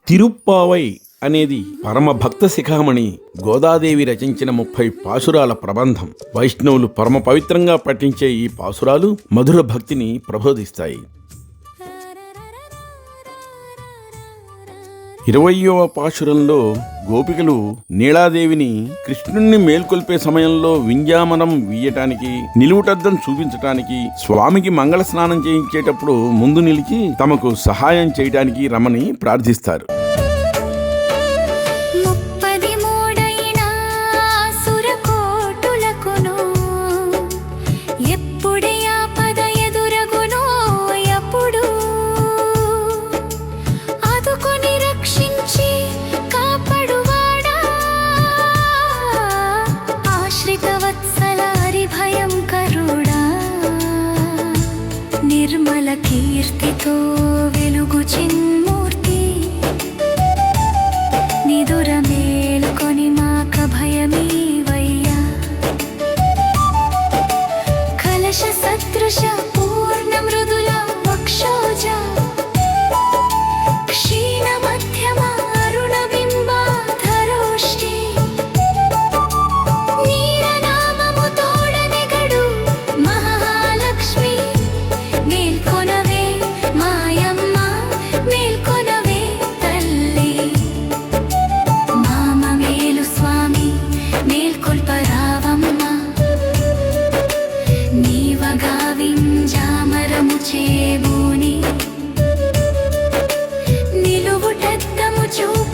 తిరుప్పావై అనేది పరమభక్త శిఖామణి గోదాదేవి రచించిన 30 పాసురాల ప్రబంధం. వైష్ణవులు పరమ పవిత్రంగా పఠించే ఈ పాసురాలు మధుర భక్తిని ప్రబోధిస్తాయి. 20వ పాశురంలో గోపికలు నీలాదేవిని కృష్ణుణ్ణి మేల్కొల్పే సమయంలో వింజామనం వీయటానికి, నిలువుటద్దం చూపించటానికి, స్వామికి మంగళ స్నానం చేయించేటప్పుడు ముందు నిలిచి తమకు సహాయం చేయడానికి రమని ప్రార్థిస్తారు. నిర్మల కీర్తితో వెలుగు చిన్మూర్తి, నిదుర మేలుకొని మాక భయమీవయ్యా. కలశ సదృశ పూర్ణ మృదుల వక్షోజ, క్షీణ మధ్యమ అరుణ బింబాధరోష్టి, నీరనామము తోడనెగడు మహాలక్ష్మి. మేల్కొనవే మాయమ్మ, మేల్కొనవే తల్లి, మామ మేలు స్వామి మేల్కొల్పరావమ్మ. నీవగా వింజామరము చేబూని, నిలువుటద్దము చూపు